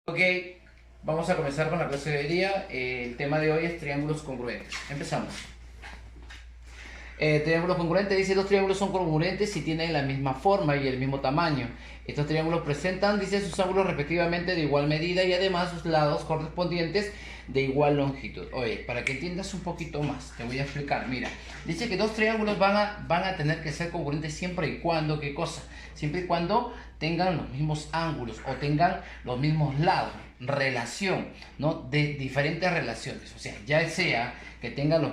Ok, vamos a comenzar con la clase de hoy día. El tema de hoy es triángulos congruentes. Empezamos. Triángulos congruentes dice: los triángulos son congruentes si tienen la misma forma y el mismo tamaño. Estos triángulos presentan, dice, sus ángulos respectivamente de igual medida y además sus lados correspondientes de igual longitud. Oye, para que entiendas un poquito más, te voy a explicar. Mira, dice que dos triángulos van a tener que ser congruentes siempre y cuando, ¿qué cosa? Siempre y cuando tengan los mismos ángulos o tengan los mismos lados, relación, ¿no? De diferentes relaciones. O sea, ya sea que tengan el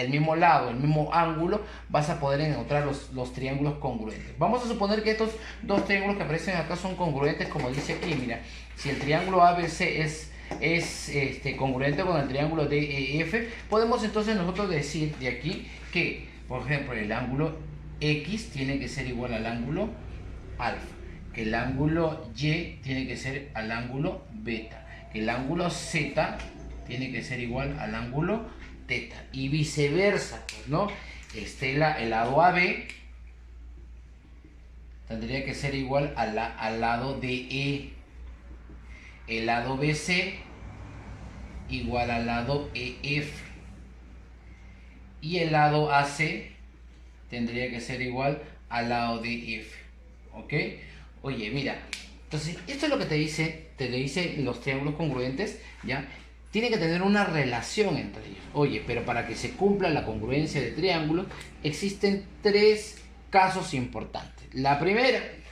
mismo lado, el mismo ángulo, vas a poder encontrar los triángulos congruentes. Vamos a suponer que estos dos triángulos que aparecen acá son congruentes, como dice aquí. Mira, si el triángulo ABC es congruente con el triángulo DEF, podemos entonces nosotros decir de aquí que, por ejemplo, el ángulo X tiene que ser igual al ángulo alfa, que el ángulo Y tiene que ser al ángulo beta, que el ángulo Z tiene que ser igual al ángulo teta y viceversa, pues, ¿no? El lado AB tendría que ser igual al lado DE, el lado BC igual al lado EF y el lado AC tendría que ser igual al lado de F. ¿Ok? Oye, mira, entonces esto es lo que te dice los triángulos congruentes, ¿ya? Tiene que tener una relación entre ellos. Oye, pero para que se cumpla la congruencia de triángulos existen tres casos importantes.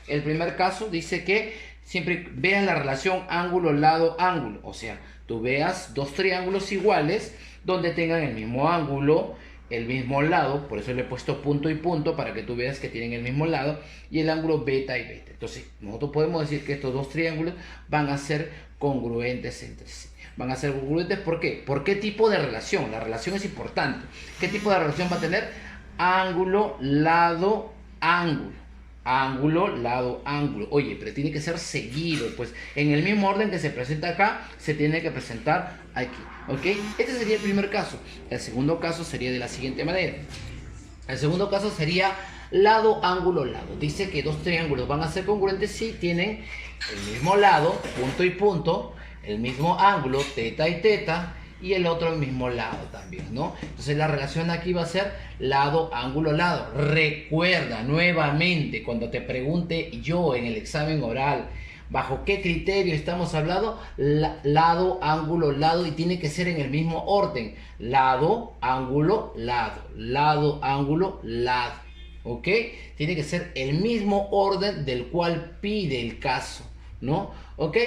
El primer caso dice que siempre veas la relación ángulo, lado, ángulo. O sea, tú veas dos triángulos iguales donde tengan el mismo ángulo, el mismo lado, por eso le he puesto punto y punto para que tú veas que tienen el mismo lado y el ángulo beta y beta. Entonces, nosotros podemos decir que estos dos triángulos van a ser congruentes entre sí. Van a ser congruentes, ¿por qué? ¿Por qué tipo de relación? La relación es importante. ¿Qué tipo de relación va a tener? Ángulo, lado, ángulo. Ángulo, lado, ángulo. Oye, pero tiene que ser seguido, pues en el mismo orden que se presenta acá, se tiene que presentar aquí. ¿Ok? Este sería el primer caso. El segundo caso sería de la siguiente manera. El segundo caso sería lado, ángulo, lado. Dice que dos triángulos van a ser congruentes si tienen el mismo lado, punto y punto, el mismo ángulo, teta y teta, y el otro el mismo lado también, ¿no? Entonces la relación aquí va a ser lado, ángulo, lado. Recuerda nuevamente cuando te pregunte yo en el examen oral, ¿bajo qué criterio estamos hablando? Lado, ángulo, lado, y tiene que ser en el mismo orden. Lado, ángulo, lado. Lado, ángulo, lado. ¿Ok? Tiene que ser el mismo orden del cual pide el caso, ¿no? ¿Ok?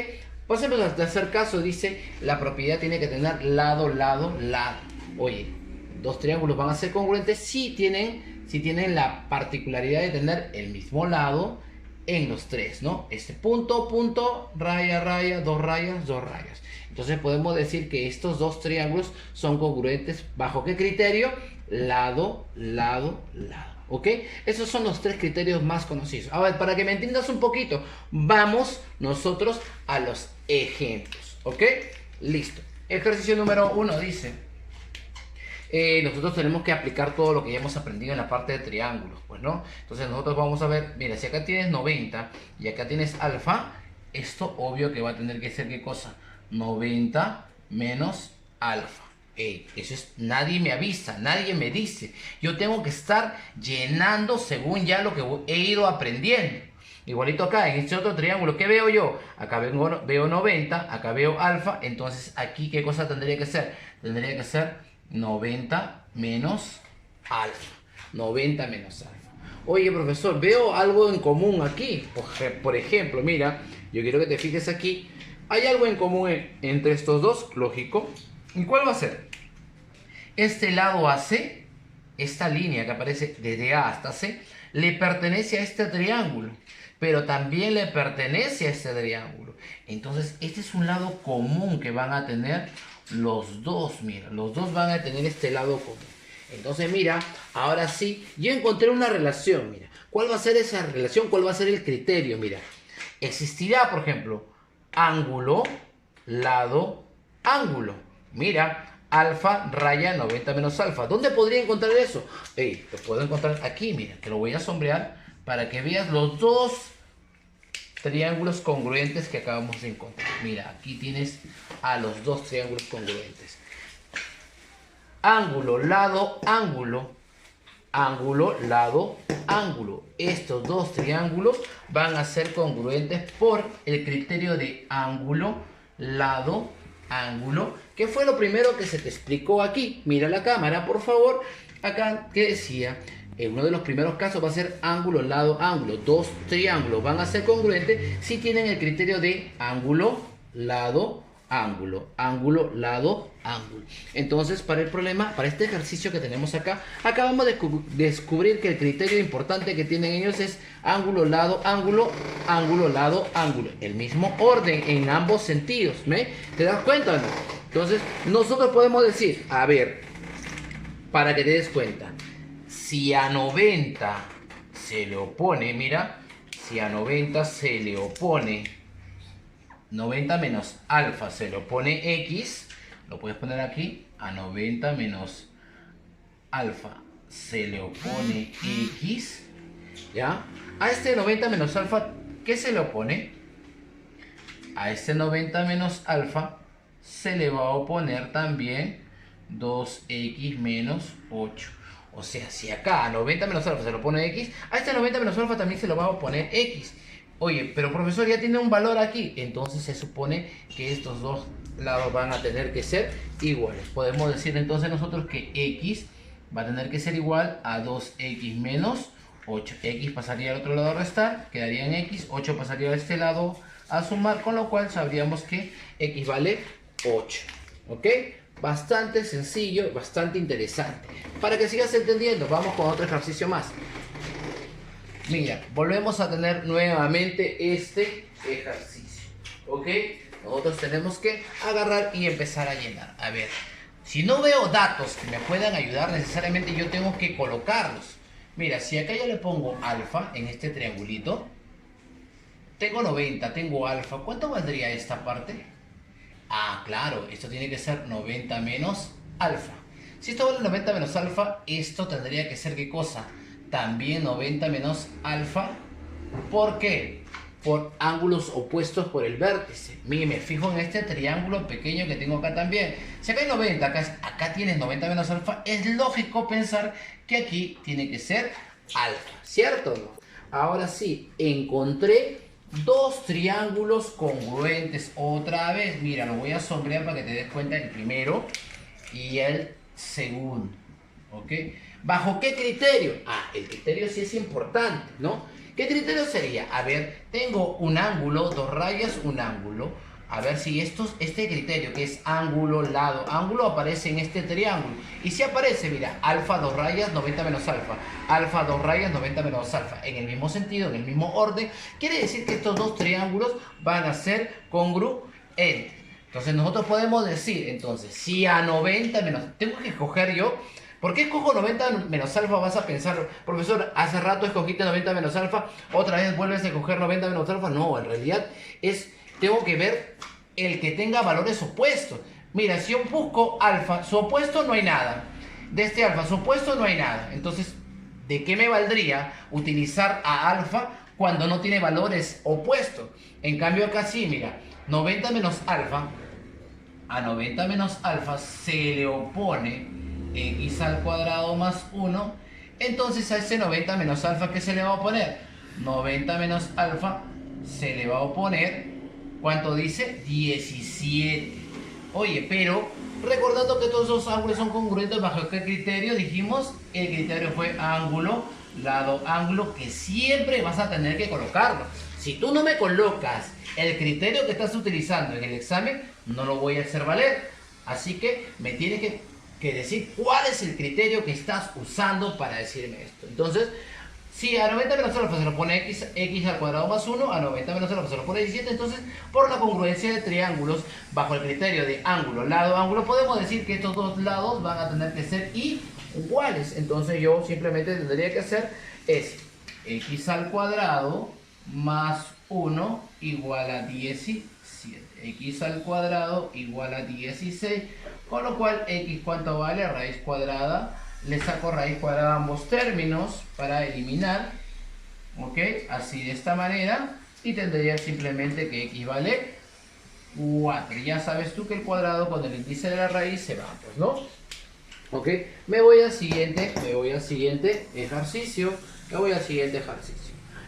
Pasemos al tercer caso. Dice, la propiedad tiene que tener lado, lado, lado. Oye, dos triángulos van a ser congruentes si tienen la particularidad de tener el mismo lado en los tres, ¿no? Punto, punto, raya, raya, dos rayas, dos rayas. Entonces podemos decir que estos dos triángulos son congruentes. ¿Bajo qué criterio? Lado, lado, lado. ¿Ok? Esos son los tres criterios más conocidos. A ver, para que me entiendas un poquito, vamos nosotros a los ejemplos. ¿Ok? Listo. Ejercicio número 1 dice: nosotros tenemos que aplicar todo lo que ya hemos aprendido en la parte de triángulos, pues, ¿no? Entonces nosotros vamos a ver, mira, si acá tienes 90 y acá tienes alfa, esto obvio que va a tener que ser, ¿qué cosa? 90 menos alfa. Eso es, nadie me avisa, nadie me dice. Yo tengo que estar llenando según ya lo que he ido aprendiendo. Igualito acá, en este otro triángulo, ¿qué veo yo? Acá veo 90, acá veo alfa, entonces aquí, ¿qué cosa tendría que ser? Tendría que ser 90 menos alfa. 90 menos alfa. Oye, profesor, veo algo en común aquí. Por ejemplo, mira, yo quiero que te fijes aquí. Hay algo en común entre estos dos, lógico. ¿Y cuál va a ser? Este lado AC, esta línea que aparece desde A hasta C, le pertenece a este triángulo, pero también le pertenece a este triángulo. Entonces, este es un lado común que van a tener los dos. Mira, los dos van a tener este lado común. Entonces, mira, ahora sí, yo encontré una relación. Mira, ¿cuál va a ser esa relación? ¿Cuál va a ser el criterio? Mira, existirá, por ejemplo, ángulo, lado, ángulo. Mira, alfa raya 90 menos alfa. ¿Dónde podría encontrar eso? Lo puedo encontrar aquí, mira, te lo voy a sombrear para que veas los dos triángulos congruentes que acabamos de encontrar. Mira, aquí tienes a los dos triángulos congruentes. Ángulo, lado, ángulo. Ángulo, lado, ángulo. Estos dos triángulos van a ser congruentes por el criterio de ángulo, lado, ángulo, que fue lo primero que se te explicó aquí. Mira la cámara, por favor. Acá que decía, en uno de los primeros casos va a ser ángulo, lado, ángulo. Dos triángulos van a ser congruentes si tienen el criterio de ángulo, lado, ángulo, ángulo, lado, ángulo. Entonces, para el problema, para este ejercicio que tenemos acá, acabamos de descubrir que el criterio importante que tienen ellos es ángulo, lado, ángulo, ángulo, lado, ángulo. El mismo orden en ambos sentidos, ¿me? ¿Te das cuenta o no? Entonces, nosotros podemos decir, a ver, para que te des cuenta, si a 90 se le opone, mira, si a 90 se le opone 90 menos alfa se lo pone x, lo puedes poner aquí, a 90 menos alfa se le opone x, ¿ya? A este 90 menos alfa, ¿qué se le opone? A este 90 menos alfa se le va a oponer también 2x menos 8. O sea, si acá a 90 menos alfa se lo pone x, a este 90 menos alfa también se lo va a oponer x. Oye, pero profesor, ya tiene un valor aquí. Entonces se supone que estos dos lados van a tener que ser iguales. Podemos decir entonces nosotros que x va a tener que ser igual a 2x menos 8. X pasaría al otro lado a restar, quedaría en x. 8 pasaría a este lado a sumar, con lo cual sabríamos que x vale 8. ¿Ok? Bastante sencillo, bastante interesante. Para que sigas entendiendo, vamos con otro ejercicio más. Mira, volvemos a tener nuevamente este ejercicio, ¿ok? Nosotros tenemos que agarrar y empezar a llenar. A ver, si no veo datos que me puedan ayudar, necesariamente yo tengo que colocarlos. Mira, si acá yo le pongo alfa en este triangulito, tengo 90, tengo alfa, ¿cuánto valdría esta parte? Ah, claro, esto tiene que ser 90 menos alfa. Si esto vale 90 menos alfa, esto tendría que ser ¿qué cosa? También 90 menos alfa. ¿Por qué? Por ángulos opuestos por el vértice. Mire, me fijo en este triángulo pequeño que tengo acá también. Si acá hay 90, acá tienes 90 menos alfa, es lógico pensar que aquí tiene que ser alfa, ¿cierto o no? Ahora sí, encontré dos triángulos congruentes. Otra vez, mira, lo voy a sombrear para que te des cuenta el primero y el segundo. ¿Ok? ¿Bajo qué criterio? Ah, el criterio sí es importante, ¿no? ¿Qué criterio sería? A ver, tengo un ángulo, dos rayas, un ángulo. A ver si este criterio que es ángulo, lado, ángulo aparece en este triángulo. Y si aparece, mira, alfa, dos rayas, 90 menos alfa. Alfa, dos rayas, 90 menos alfa. En el mismo sentido, en el mismo orden. Quiere decir que estos dos triángulos van a ser congruentes. Entonces nosotros podemos decir, entonces, si a 90 menos... Tengo que escoger yo... ¿Por qué escojo 90 menos alfa? Vas a pensar, profesor, hace rato escogiste 90 menos alfa, otra vez vuelves a escoger 90 menos alfa. No, en realidad tengo que ver el que tenga valores opuestos. Mira, si yo busco alfa, su opuesto no hay nada. De este alfa, su opuesto no hay nada. Entonces, ¿de qué me valdría utilizar a alfa cuando no tiene valores opuestos? En cambio acá sí, mira, 90 menos alfa, a 90 menos alfa se le opone x al cuadrado más 1, entonces a ese 90 menos alfa, ¿qué se le va a oponer? 90 menos alfa se le va a oponer, ¿cuánto dice? 17. Oye, pero recordando que todos los ángulos son congruentes, ¿bajo qué criterio? Dijimos, el criterio fue ángulo, lado, ángulo, que siempre vas a tener que colocarlo. Si tú no me colocas el criterio que estás utilizando en el examen, no lo voy a hacer valer. Así que me tienes que decir cuál es el criterio que estás usando para decirme esto. Entonces, si a 90 menos alfa se lo pone x al cuadrado más 1, a 90 menos alfa se lo pone 17, entonces por la congruencia de triángulos, bajo el criterio de ángulo, lado, ángulo, podemos decir que estos dos lados van a tener que ser iguales. Entonces yo simplemente tendría que hacer es x al cuadrado más 1 igual a 17. X al cuadrado igual a 16. Con lo cual, x, ¿cuánto vale? Raíz cuadrada. Le saco raíz cuadrada a ambos términos para eliminar. ¿Ok? Así de esta manera. y tendría simplemente que x vale 4. Ya sabes tú que el cuadrado con el índice de la raíz se va, pues, ¿no? Ok, me voy al siguiente ejercicio.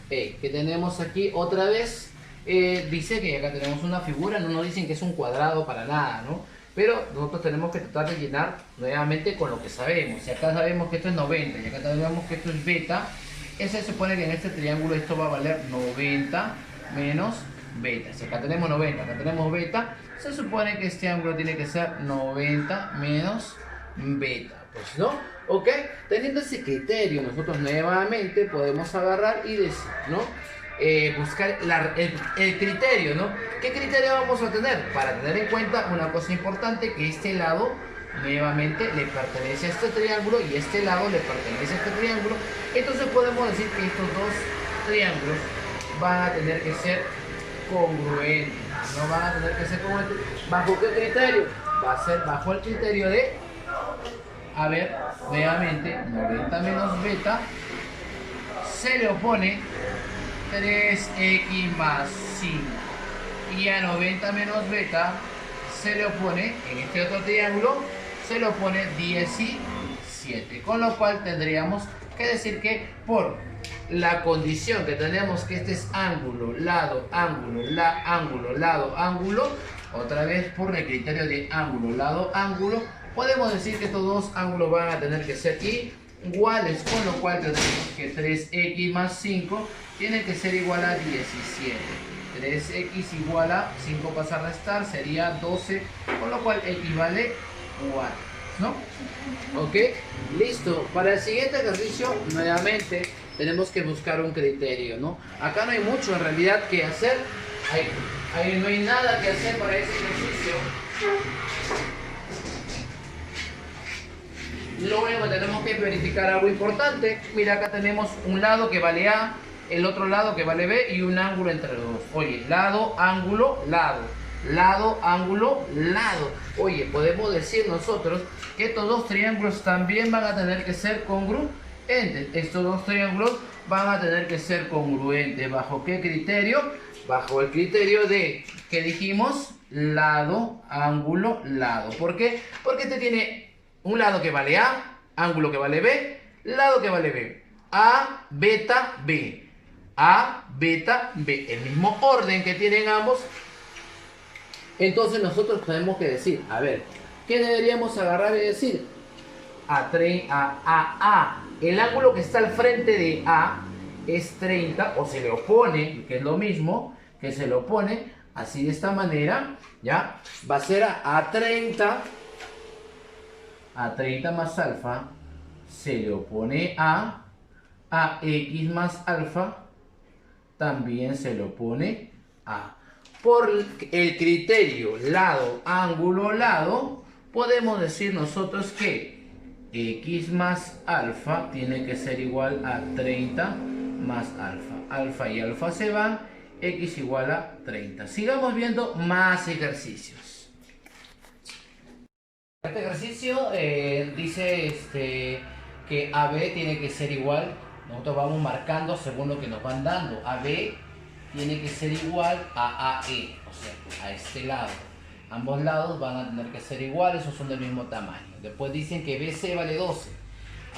Que tenemos aquí otra vez. Dice que acá tenemos una figura, no nos dicen que es un cuadrado para nada, ¿no? Pero nosotros tenemos que tratar de llenar nuevamente con lo que sabemos. Si acá sabemos que esto es 90 y acá sabemos que esto es beta, se supone que en este triángulo esto va a valer 90 menos beta. Si acá tenemos 90, acá tenemos beta, se supone que este ángulo tiene que ser 90 menos beta, pues, ¿no? Ok, teniendo ese criterio, nosotros nuevamente podemos agarrar y decir, ¿no? Buscar el criterio, ¿no? ¿Qué criterio vamos a tener? Para tener en cuenta una cosa importante, que este lado nuevamente le pertenece a este triángulo y este lado le pertenece a este triángulo. Entonces podemos decir que estos dos triángulos van a tener que ser congruentes. No van a tener que ser congruentes. ¿Bajo qué criterio? Va a ser bajo el criterio de, a ver, nuevamente, 90 menos beta se le opone 3x más 5. Y a 90 menos beta se le opone, en este otro triángulo, se le opone 17. Con lo cual tendríamos que decir que por la condición que tenemos que este es ángulo, lado, ángulo, lado, ángulo, otra vez por el criterio de ángulo, lado, ángulo, podemos decir que estos dos ángulos van a tener que ser iguales, con lo cual tendremos que 3x más 5 tiene que ser igual a 17. 3x igual a 5 pasa a restar, sería 12, con lo cual x vale 4, ¿no? Ok, listo. Para el siguiente ejercicio, nuevamente, tenemos que buscar un criterio, ¿no? Acá no hay mucho en realidad que hacer, no hay nada que hacer para ese ejercicio. Lo único que tenemos que verificar algo importante. Mira, acá tenemos un lado que vale A, el otro lado que vale B y un ángulo entre los dos. Oye, lado, ángulo, lado. Lado, ángulo, lado. Oye, podemos decir nosotros que estos dos triángulos también van a tener que ser congruentes. Estos dos triángulos van a tener que ser congruentes. ¿Bajo qué criterio? Bajo el criterio de, ¿qué dijimos? Lado, ángulo, lado. ¿Por qué? Porque este tiene un lado que vale A, ángulo que vale B, lado que vale B. A, beta, B. A, beta, B. El mismo orden que tienen ambos. Entonces nosotros tenemos que decir, a ver, ¿qué deberíamos agarrar y decir? El ángulo que está al frente de A es 30, o se le opone, que es lo mismo, que se le opone, así de esta manera, ¿ya? Va a ser a 30 más alfa, se le opone a x más alfa, también se le opone a. Por el criterio lado, ángulo, lado, podemos decir nosotros que x más alfa tiene que ser igual a 30 más alfa. Alfa y alfa se van, x igual a 30. Sigamos viendo más ejercicios. Este ejercicio dice que AB tiene que ser igual. Nosotros vamos marcando según lo que nos van dando. AB tiene que ser igual a AE, o sea, a este lado. Ambos lados van a tener que ser iguales o son del mismo tamaño. Después dicen que BC vale 12.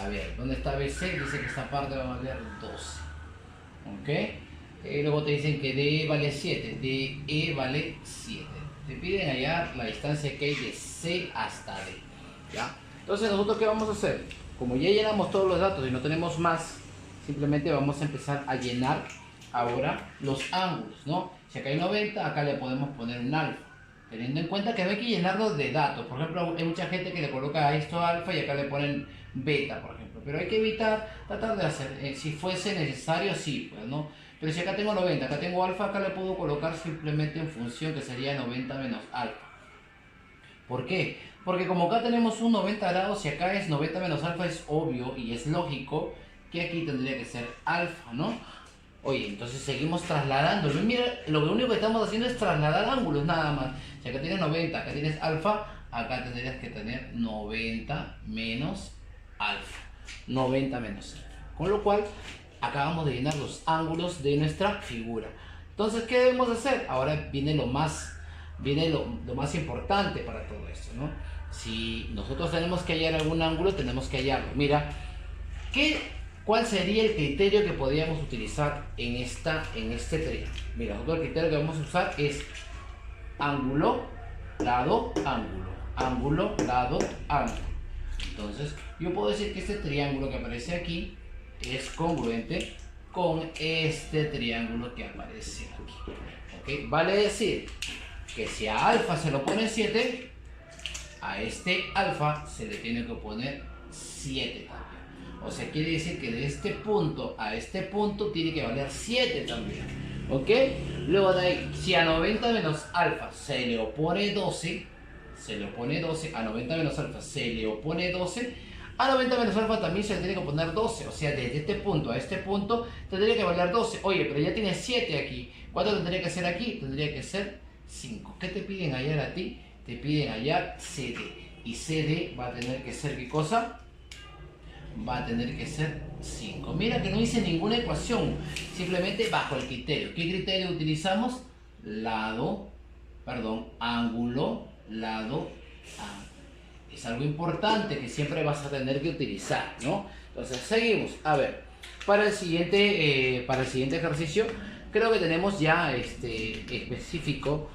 A ver, ¿dónde está BC? Dice que esta parte va a valer 12. ¿Ok? Luego te dicen que DE vale 7. DE vale 7. Te piden hallar la distancia que hay de C hasta D. ¿Ya? Entonces, ¿nosotros qué vamos a hacer? Como ya llenamos todos los datos y no tenemos más, simplemente vamos a empezar a llenar ahora los ángulos, ¿no? Si acá hay 90, acá le podemos poner un alfa. Teniendo en cuenta que hay que llenarlo de datos. Por ejemplo, hay mucha gente que le coloca a esto alfa y acá le ponen beta, por ejemplo. Pero hay que evitar, tratar de hacer, si fuese necesario, sí, pues, ¿no? Pero si acá tengo 90, acá tengo alfa, acá le puedo colocar simplemente en función que sería 90 menos alfa. ¿Por qué? Porque como acá tenemos un 90 grados, si acá es 90 menos alfa, es obvio y es lógico que aquí tendría que ser alfa, ¿no? Oye, entonces seguimos trasladando. Mira, lo único que estamos haciendo es trasladar ángulos nada más. Si acá tienes 90, acá tienes alfa, acá tendrías que tener 90 menos alfa. 90 menos alfa. Con lo cual, acabamos de llenar los ángulos de nuestra figura. Entonces, ¿qué debemos hacer? Ahora viene lo más importante para todo esto, ¿no? Si nosotros tenemos que hallar algún ángulo, tenemos que hallarlo. Mira, ¿cuál sería el criterio que podríamos utilizar en este triángulo? Mira, nosotros el criterio que vamos a usar es ángulo, lado, ángulo, ángulo, lado, ángulo. Entonces, yo puedo decir que este triángulo que aparece aquí es congruente con este triángulo que aparece aquí. ¿Ok? Vale decir que si a alfa se lo pone 7, a este alfa se le tiene que poner 7 también. O sea, quiere decir que de este punto a este punto tiene que valer 7 también. ¿Ok? Luego de ahí, si a 90 menos alfa se le opone 12, a 90 menos alfa se le opone 12, a 90 menos alfa también se le tiene que poner 12. O sea, desde este punto a este punto tendría que valer 12. Oye, pero ya tiene 7 aquí. ¿Cuánto tendría que ser aquí? Tendría que ser 5. ¿Qué te piden hallar a ti? Te piden hallar CD. Y CD va a tener que ser, ¿qué cosa? Va a tener que ser 5. Mira que no hice ninguna ecuación, simplemente bajo el criterio. ¿Qué criterio utilizamos? Ángulo, lado, ángulo. Es algo importante que siempre vas a tener que utilizar, ¿no? Entonces, seguimos. A ver, para el siguiente ejercicio, creo que tenemos ya específico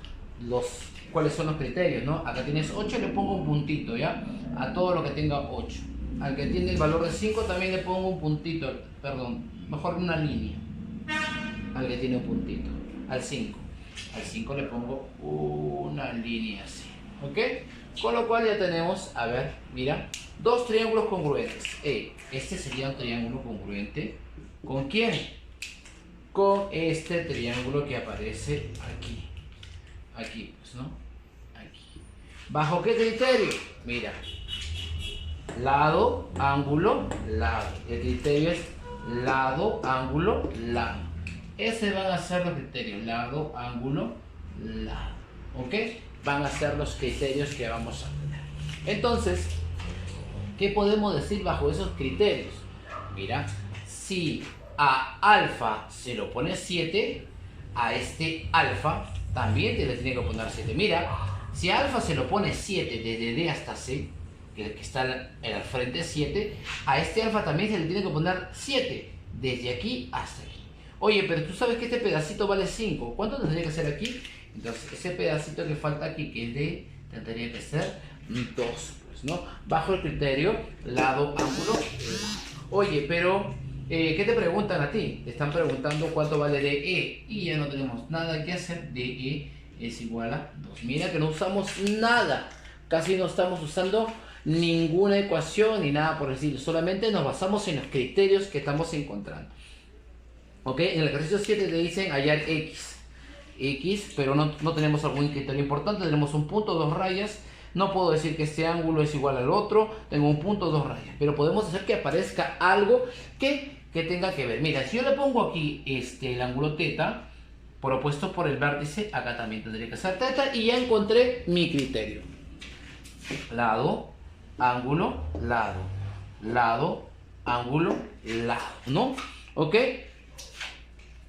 cuáles son los criterios, ¿no? Acá tienes 8, le pongo un puntito, ¿ya? A todo lo que tenga 8. Al que tiene el valor de 5 también le pongo un puntito, perdón, mejor una línea. Al que tiene un puntito, al 5. Al 5 le pongo una línea así, ¿ok? Con lo cual ya tenemos, a ver, mira, dos triángulos congruentes. Este sería un triángulo congruente. ¿Con quién? Con este triángulo que aparece aquí. Aquí, pues, ¿no? Aquí. ¿Bajo qué criterio? Mira. Lado, ángulo, lado. El criterio es lado, ángulo, lado. Ese van a ser los criterios. Lado, ángulo, lado. ¿Ok? Van a ser los criterios que vamos a tener. Entonces, ¿qué podemos decir bajo esos criterios? Mira, si a alfa se lo pone 7, a este alfa también te le tiene que poner 7. Mira, si a alfa se lo pone 7 desde D hasta C, que está en el frente 7, a este alfa también se le tiene que poner 7 desde aquí hasta aquí. Oye, pero tú sabes que este pedacito vale 5. ¿Cuánto tendría que ser aquí? Entonces, ese pedacito que falta aquí, que es D, tendría que ser 2, pues, ¿no? Bajo el criterio lado, ángulo, lado. Oye, pero, ¿qué te preguntan a ti? Te están preguntando cuánto vale DE. Y ya no tenemos nada que hacer. DE es igual a 2. Mira que no usamos nada. Casi no estamos usando ninguna ecuación ni nada por decirlo. Solamente nos basamos en los criterios que estamos encontrando. ¿Ok? En el ejercicio 7 te dicen hallar X, pero no tenemos algún criterio importante. Tenemos un punto, 2 rayas. No puedo decir que este ángulo es igual al otro. Tengo un punto, 2 rayas. Pero podemos hacer que aparezca algo que tenga que ver. Mira, si yo le pongo aquí el ángulo θ, propuesto por el vértice, acá también tendría que ser θ. Y ya encontré mi criterio. Lado, ángulo, lado. Lado, ángulo, lado. ¿No? ¿Ok?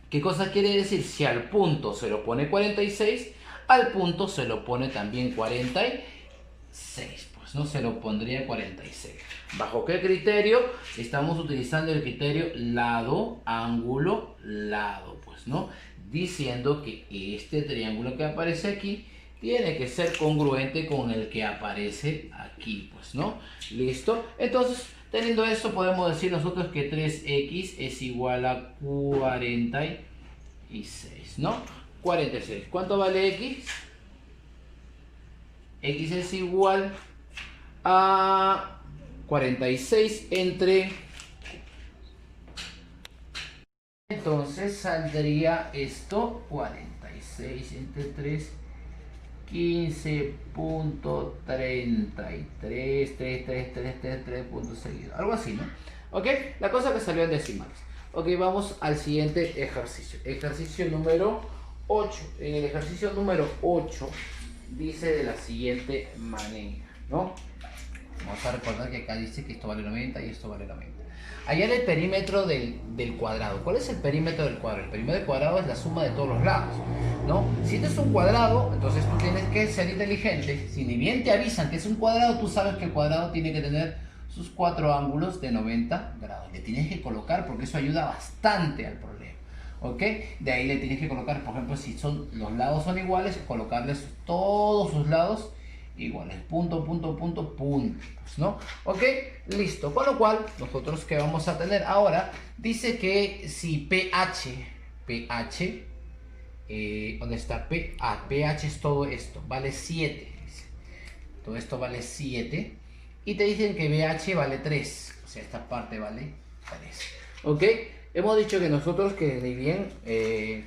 ¿Qué cosa quiere decir? Si al punto se lo pone 46, al punto se lo pone también 46. Pues no se lo pondría 46. ¿Bajo qué criterio? Estamos utilizando el criterio lado, ángulo, lado. Pues no. Diciendo que este triángulo que aparece aquí tiene que ser congruente con el que aparece aquí. Pues no. ¿Listo? Entonces, teniendo esto, podemos decir nosotros que 3x es igual a 46, ¿no? 46. ¿Cuánto vale x? X es igual a 46 entre... Entonces saldría esto, 46 entre 3, 15.33, puntos seguidos, algo así, ¿no? ¿Ok? La cosa que salió en decimales. Ok, vamos al siguiente ejercicio. Ejercicio número 8. En el ejercicio número 8 dice de la siguiente manera, ¿no? Vamos a recordar que acá dice que esto vale 90 y esto vale 90. Hallar el perímetro del cuadrado. ¿Cuál es el perímetro del cuadrado? El perímetro del cuadrado es la suma de todos los lados, ¿no? Si este es un cuadrado, entonces tú tienes que ser inteligente. Si ni bien te avisan que es un cuadrado, tú sabes que el cuadrado tiene que tener sus 4 ángulos de 90 grados. Le tienes que colocar porque eso ayuda bastante al problema. ¿Ok? De ahí le tienes que colocar, por ejemplo, si los lados son iguales, colocarles todos sus lados iguales, punto, punto, punto, puntos, ¿no? ¿Ok? Listo. Con lo cual, nosotros que vamos a tener ahora, dice que si pH, ¿dónde está P? pH es todo esto, vale 7. Todo esto vale 7. Y te dicen que BH vale 3. O sea, esta parte vale 3. ¿Ok? Hemos dicho que nosotros, que ni bien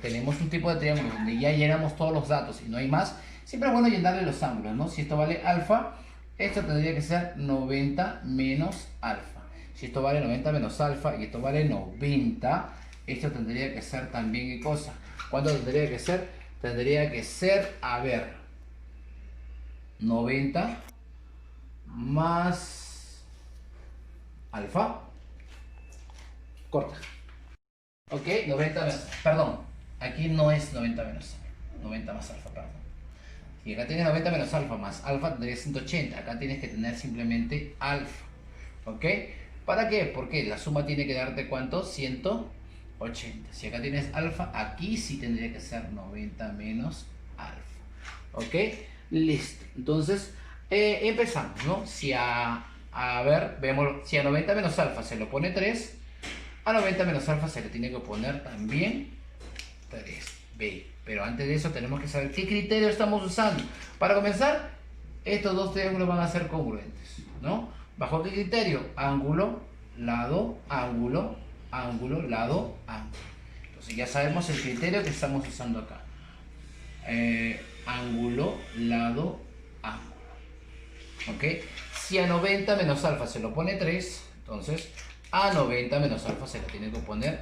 tenemos un tipo de triángulo donde ya llenamos todos los datos y no hay más, siempre es bueno llenarle los ángulos, ¿no? Si esto vale alfa, esto tendría que ser 90 menos alfa. Si esto vale 90 menos alfa y esto vale 90, esto tendría que ser también, ¿qué cosa? ¿Cuánto tendría que ser? Tendría que ser, a ver, 90 más alfa. Corta. Ok, 90 menos, perdón, aquí no es 90 menos 90 más alfa, perdón. Y acá tienes 90 menos alfa más alfa tendría 180, acá tienes que tener simplemente alfa. ¿Ok? ¿Para qué? Porque la suma tiene que darte ¿cuánto? 180. Si acá tienes alfa, aquí sí tendría que ser 90 menos alfa. ¿Ok? Listo. Entonces, empezamos, ¿no? Si a ver, vemos, si a 90 menos alfa se lo pone 3, a 90 menos alfa se le tiene que poner también 3b. Pero antes de eso tenemos que saber qué criterio estamos usando. Para comenzar, estos dos triángulos van a ser congruentes, ¿no? ¿Bajo qué criterio? Ángulo, lado, ángulo, ángulo, lado, ángulo. Entonces ya sabemos el criterio que estamos usando acá. Ángulo, lado, ángulo. ¿Ok? Si a 90 menos alfa se lo pone 3, entonces a 90 menos alfa se le tiene que poner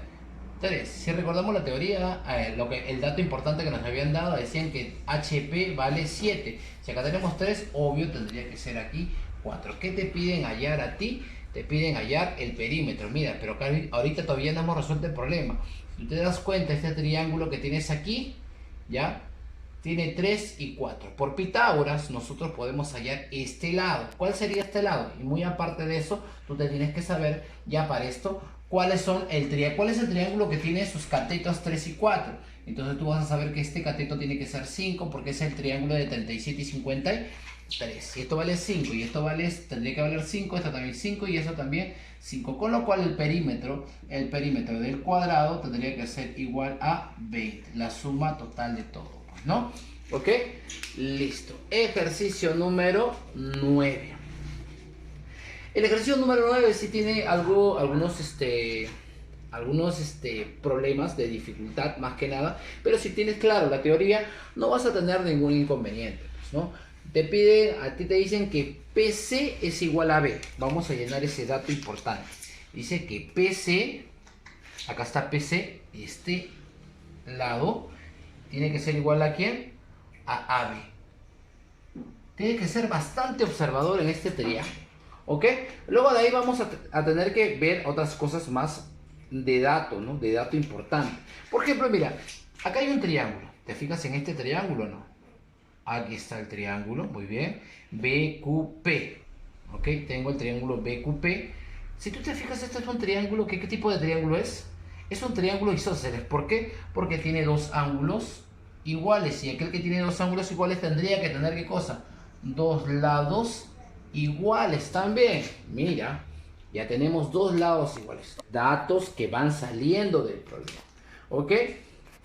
3. Si recordamos la teoría, el dato importante que nos habían dado, decían que HP vale 7. Si acá tenemos 3, obvio tendría que ser aquí 4. ¿Qué te piden hallar a ti? Te piden hallar el perímetro. Mira, pero acá, ahorita todavía no hemos resuelto el problema. Si tú te das cuenta, este triángulo que tienes aquí, ¿ya? Tiene 3 y 4. Por Pitágoras nosotros podemos hallar este lado. ¿Cuál sería este lado? Y muy aparte de eso, tú te tienes que saber ya para esto cuál es el triángulo que tiene sus catetos 3 y 4. Entonces tú vas a saber que este cateto tiene que ser 5 porque es el triángulo de 37 y 53. Y esto vale 5 y esto tendría que valer 5, esto también 5 y eso también 5. Con lo cual el perímetro del cuadrado tendría que ser igual a 20. La suma total de todo, ¿no? ¿Ok? Listo. Ejercicio número 9. El ejercicio número 9 sí tiene algunos problemas de dificultad más que nada, pero si tienes claro la teoría no vas a tener ningún inconveniente, ¿no? A ti te dicen que PC es igual a B. Vamos a llenar ese dato importante. Dice que PC, acá está PC, este lado tiene que ser igual a ¿quién? A AB. Tiene que ser bastante observador en este triángulo. ¿Ok? Luego de ahí vamos a tener que ver otras cosas más de dato, ¿no? De dato importante. Por ejemplo, mira, acá hay un triángulo. ¿Te fijas en este triángulo o no? Aquí está el triángulo, muy bien. BQP. ¿Ok? Tengo el triángulo BQP. Si tú te fijas, este es un triángulo. ¿Qué tipo de triángulo es? Es un triángulo isósceles. ¿Por qué? Porque tiene dos ángulos iguales. Y aquel que tiene dos ángulos iguales tendría que tener ¿qué cosa? Dos lados iguales también. Mira, ya tenemos dos lados iguales. Datos que van saliendo del problema. ¿Ok?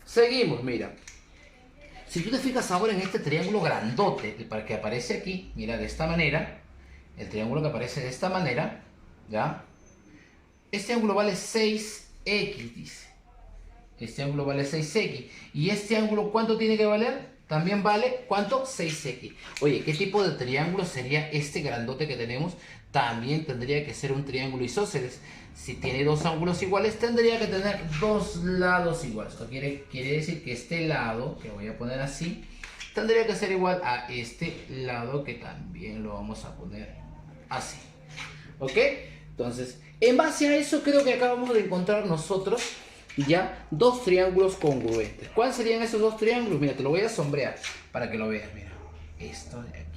Seguimos, mira. Si tú te fijas ahora en este triángulo grandote, el que aparece aquí, mira, de esta manera, el triángulo que aparece de esta manera, ¿ya? Este ángulo vale 6x, dice. Este ángulo vale 6x. ¿Y este ángulo cuánto tiene que valer? También vale, ¿cuánto? 6x. Oye, ¿qué tipo de triángulo sería este grandote que tenemos? También tendría que ser un triángulo isósceles. Si tiene dos ángulos iguales, tendría que tener dos lados iguales. Esto quiere decir que este lado, que voy a poner así, tendría que ser igual a este lado, que también lo vamos a poner así. ¿Ok? Entonces, en base a eso creo que acabamos de encontrar nosotros ya dos triángulos congruentes. ¿Cuáles serían esos dos triángulos? Mira, te lo voy a sombrear para que lo veas. Mira, esto de aquí.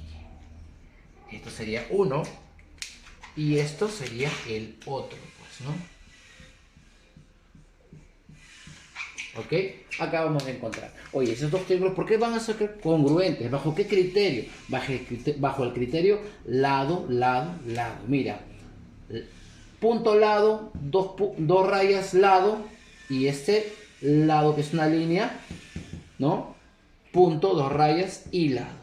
Esto sería uno y esto sería el otro, pues, ¿no? ¿Ok? Acabamos de encontrar. Oye, esos dos triángulos, ¿por qué van a ser congruentes? ¿Bajo qué criterio? Bajo el criterio lado, lado, lado. Mira, punto lado, dos rayas lado, y este lado que es una línea, ¿no? Punto, dos rayas y lado.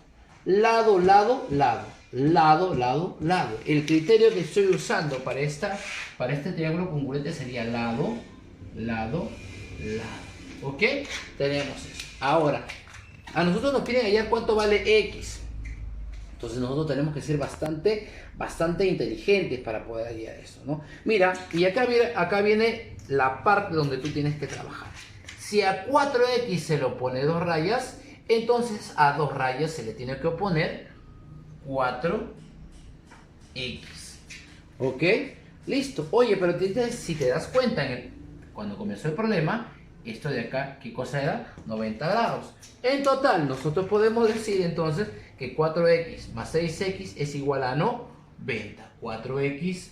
Lado, lado, lado. Lado, lado, lado. El criterio que estoy usando para este triángulo congruente sería lado, lado, lado. ¿Ok? Tenemos eso. Ahora, a nosotros nos piden hallar cuánto vale X. Entonces nosotros tenemos que ser bastante inteligentes para poder hallar eso, ¿no? Mira, y acá viene la parte donde tú tienes que trabajar. Si a 4X se le opone dos rayas, entonces a dos rayas se le tiene que oponer 4X. ¿Ok? Listo. Oye, pero si te das cuenta, cuando comenzó el problema, esto de acá, ¿qué cosa era? 90 grados. En total, nosotros podemos decir entonces que 4X más 6X es igual a 90. 4X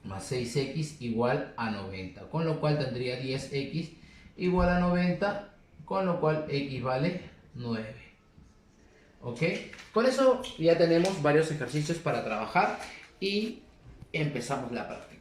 más 6X igual a 90. Con lo cual tendría 10X igual a 90, con lo cual X vale 9. ¿Ok? Con eso ya tenemos varios ejercicios para trabajar y empezamos la práctica.